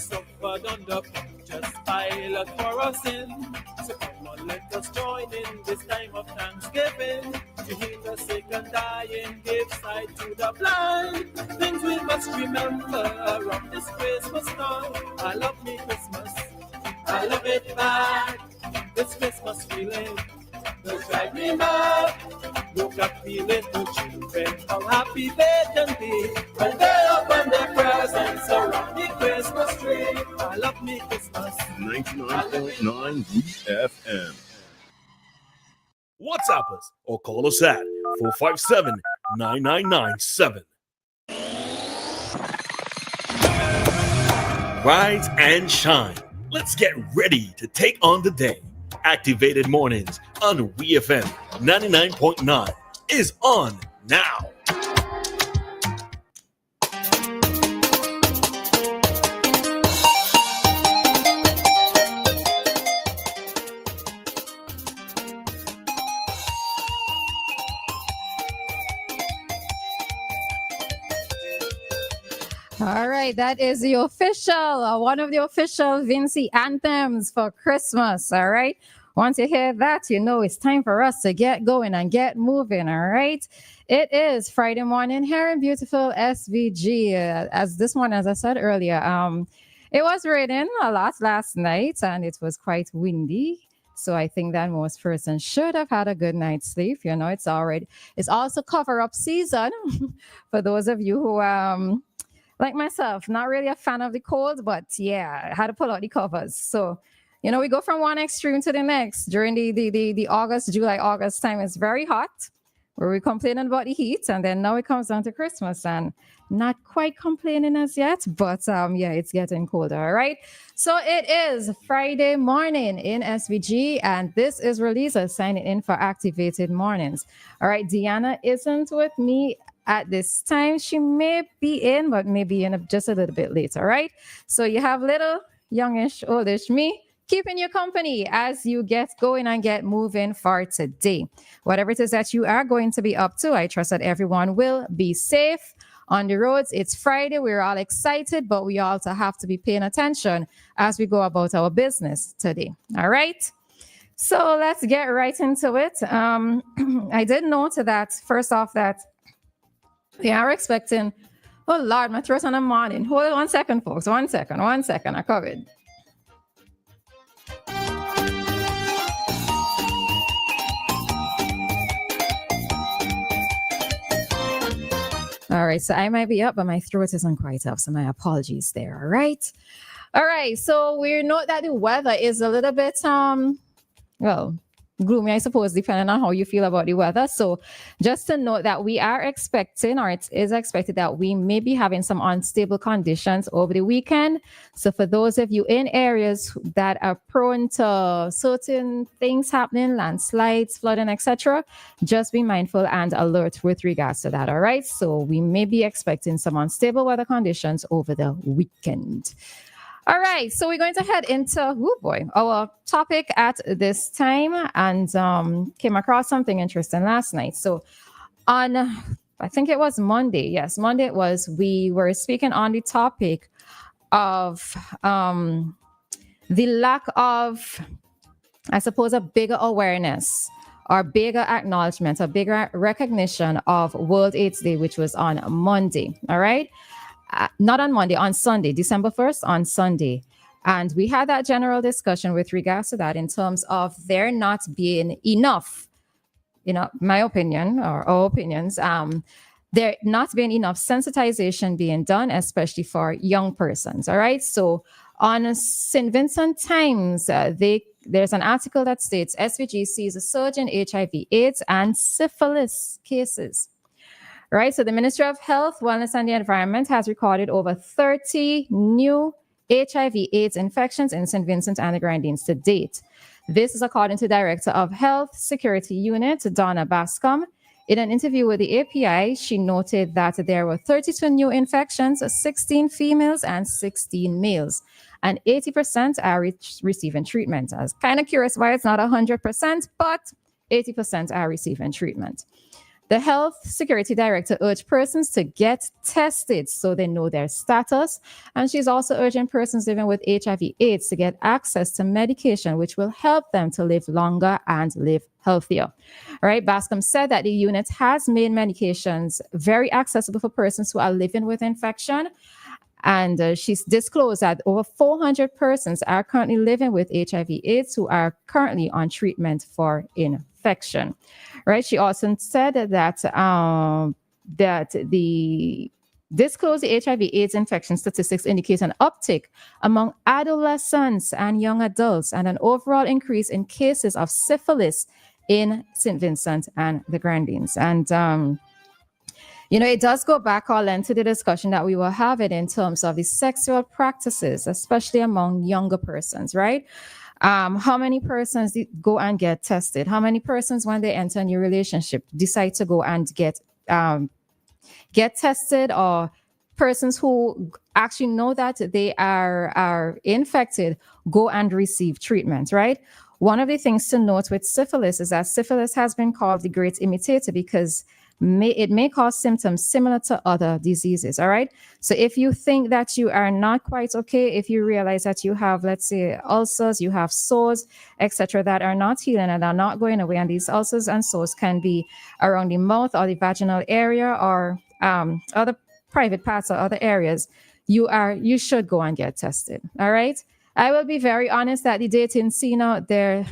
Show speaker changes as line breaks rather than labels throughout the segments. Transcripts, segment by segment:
suffered under Pontius Pilate for our sin. So come on, let us join in this time of thanksgiving. To heal the sick and dying, give sight to the blind. Things we must remember around this Christmas time. I love me Christmas, I love it back. This Christmas feeling will drive me mad. Look at the little children, how happy they can be when they open their presents around the Christmas tree. I love me Christmas.
99.9 WEFM. WhatsApp us or call us at 457-9997. Rise and shine. Let's get ready to take on the day. Activated Mornings on WEFM 99.9 is on now.
All right, that is the official, one of the official Vinci anthems for Christmas. All right. Once you hear that, you know it's time for us to get going and get moving. All right. It is Friday morning here in beautiful SVG. As this one, as I said earlier, it was raining a lot last night and it was quite windy. So I think that most persons should have had a good night's sleep. You know, it's also cover-up season for those of you who like myself, not really a fan of the cold, but yeah, I had to pull out the covers. So, you know, we go from one extreme to the next. During the July, August time, it's very hot, where we're complaining about the heat. And then now it comes down to Christmas and not quite complaining as yet, but yeah, it's getting colder. All right. So it is Friday morning in SVG, and this is Roleza signing in for Activated Mornings. All right. Dianna isn't with me at this time. She may be in, but maybe in just a little bit later. All right. So you have little, youngish, oldish me keeping you company as you get going and get moving for today. Whatever it is that you are going to be up to, I trust that everyone will be safe on the roads. It's Friday. We're all excited, but we also have to be paying attention as we go about our business today. All right. So let's get right into it. I did note that first off that they are expecting, oh Lord, my throat on the morning. Hold on 1 second, folks. 1 second. I covered. All right, so I might be up, but my throat isn't quite up, so my apologies there. All right. So we note that the weather is a little bit gloomy, I suppose, depending on how you feel about the weather. So just to note that we are expecting, or it is expected that we may be having some unstable conditions over the weekend. So for those of you in areas that are prone to certain things happening, landslides, flooding, etc., just be mindful and alert with regards to that. All right. So we may be expecting some unstable weather conditions over the weekend. All right, so we're going to head into our topic at this time, and came across something interesting last night. So on, I think it was Monday. Yes, Monday it was. We were speaking on the topic of the lack of, I suppose, a bigger awareness or bigger acknowledgement, a bigger recognition of World AIDS Day, which was on Monday. All right. Not on Monday, on Sunday, December 1st, on Sunday. And we had that general discussion with regards to that in terms of there not being enough, my opinion or our opinions, there not being enough sensitization being done, especially for young persons. All right. So on St. Vincent Times, there's an article that states SVG sees a surge in HIV, AIDS, and syphilis cases. Right, so the Ministry of Health, Wellness and the Environment has recorded over 30 new HIV/AIDS infections in St. Vincent and the Grenadines to date. This is according to Director of Health Security Unit, Donna Bascom. In an interview with the API, she noted that there were 32 new infections, 16 females and 16 males, and 80% are receiving treatment. I was kind of curious why it's not 100%, but 80% are receiving treatment. The Health Security Director urged persons to get tested so they know their status. And she's also urging persons living with HIV/AIDS to get access to medication, which will help them to live longer and live healthier. All right. Bascom said that the unit has made medications very accessible for persons who are living with infection. And she's disclosed that over 400 persons are currently living with HIV/AIDS who are currently on treatment for infection. Right. She also said that the disclosed HIV/AIDS infection statistics indicate an uptick among adolescents and young adults and an overall increase in cases of syphilis in St. Vincent and the Grenadines. And it does go back all into the discussion that we were having in terms of the sexual practices, especially among younger persons, right? How many persons go and get tested? How many persons, when they enter a new relationship, decide to go and get tested, or persons who actually know that they are infected go and receive treatment, right? One of the things to note with syphilis is that syphilis has been called the great imitator because it may cause symptoms similar to other diseases. All right. So if you think that you are not quite okay, if you realize that you have, let's say, ulcers, you have sores, etc., that are not healing and are not going away, and these ulcers and sores can be around the mouth or the vaginal area or other private parts or other areas, you should go and get tested. All right. I will be very honest that the dating scene out there,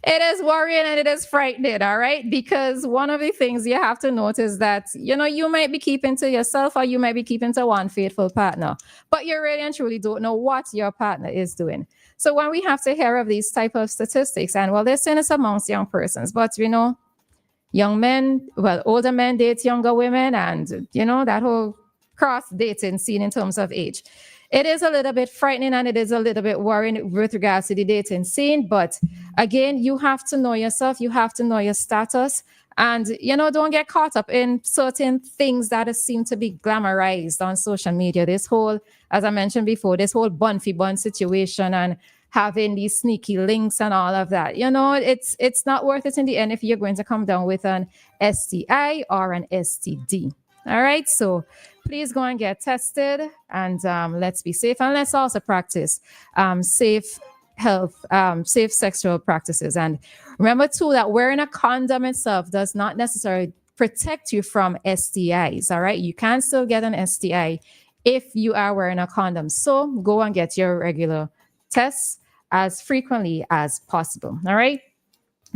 it is worrying and it is frightening, all right? Because one of the things you have to notice that, you might be keeping to yourself or you might be keeping to one faithful partner, but you really and truly don't know what your partner is doing. So when we have to hear of these type of statistics, and well, they're saying it's amongst young persons, but young men, older men date younger women, and, that whole cross dating scene in terms of age. It is a little bit frightening and it is a little bit worrying with regards to the dating scene. But again, you have to know yourself. You have to know your status. And, don't get caught up in certain things that seem to be glamorized on social media. This whole, as I mentioned before, this whole bun situation and having these sneaky links and all of that. It's not worth it in the end if you're going to come down with an STI or an STD. All right. So please go and get tested, and let's be safe, and let's also practice safe sexual practices. And remember too that wearing a condom itself does not necessarily protect you from STIs. All right. You can still get an STI if you are wearing a condom. So go and get your regular tests as frequently as possible. All right.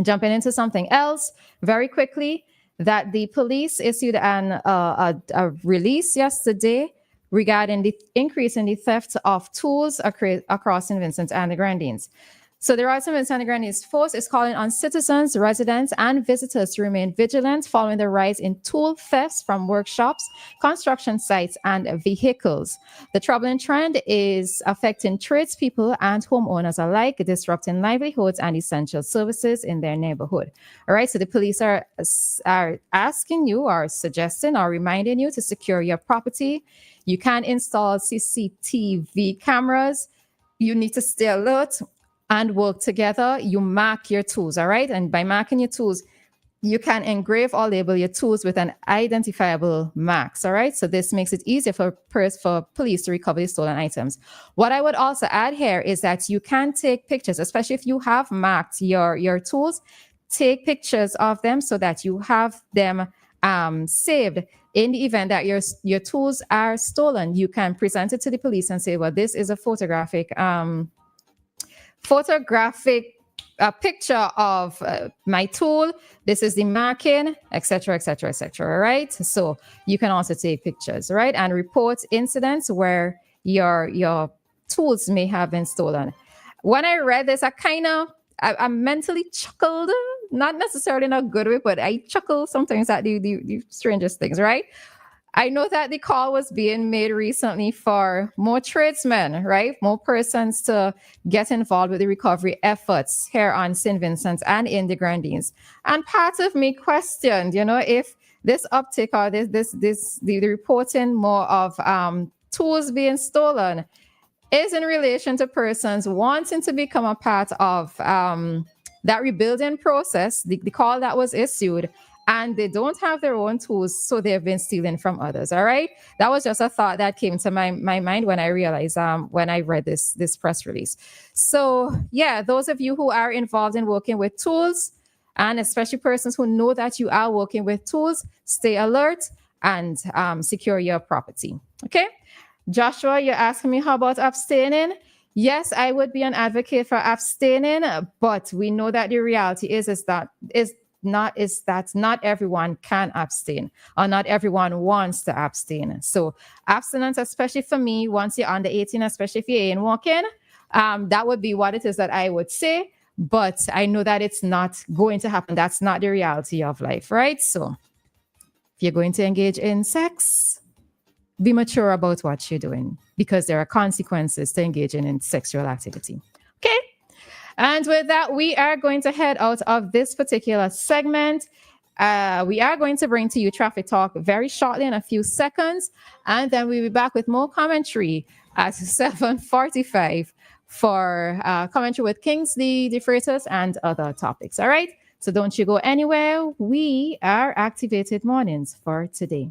Jumping into something else very quickly, that the police issued a release yesterday regarding the increase in the theft of tools across St. Vincent and the Grenadines. So the Royal St. Vincent and the Grenadines Force is calling on citizens, residents, and visitors to remain vigilant following the rise in tool thefts from workshops, construction sites, and vehicles. The troubling trend is affecting tradespeople and homeowners alike, disrupting livelihoods and essential services in their neighborhood. All right, so the police are asking you, or suggesting, or reminding you to secure your property. You can install CCTV cameras. You need to stay alert and work together. You mark your tools, all right? And by marking your tools, you can engrave or label your tools with an identifiable marks, all right? So this makes it easier for police to recover the stolen items. What I would also add here is that you can take pictures, especially if you have marked your tools. Take pictures of them so that you have them saved. In the event that your tools are stolen, you can present it to the police and say, well, this is a photographic picture of my tool. This is the marking, etc., etc., etc. Right? So you can also take pictures, right, and report incidents where your tools may have been stolen. When I read this, I mentally chuckled, not necessarily in a good way, but I chuckle sometimes at the strangest things, right? I know that the call was being made recently for more tradesmen, right? More persons to get involved with the recovery efforts here on St. Vincent and in the Grenadines. And part of me questioned, if this uptick or the reporting more of tools being stolen is in relation to persons wanting to become a part of that rebuilding process, the call that was issued, and they don't have their own tools, so they've been stealing from others. All right, that was just a thought that came to my mind when I realized when I read this press release. So yeah, those of you who are involved in working with tools, and especially persons who know that you are working with tools, stay alert and secure your property. Okay, Joshua, you're asking me how about abstaining? Yes, I would be an advocate for abstaining, but we know that the reality is that not everyone can abstain, or not everyone wants to abstain. So abstinence, especially for me, once you're under 18, especially if you ain't walking, that would be what it is that I would say. But I know that it's not going to happen. That's not the reality of life, right? So if you're going to engage in sex, be mature about what you're doing, because there are consequences to engaging in sexual activity. Okay. And with that, we are going to head out of this particular segment. We are going to bring to you Traffic Talk very shortly in a few seconds. And then we'll be back with more commentary at 7:45 for commentary with Kingsley, the Freitas, and other topics. All right. So don't you go anywhere. We are Activated Mornings for today.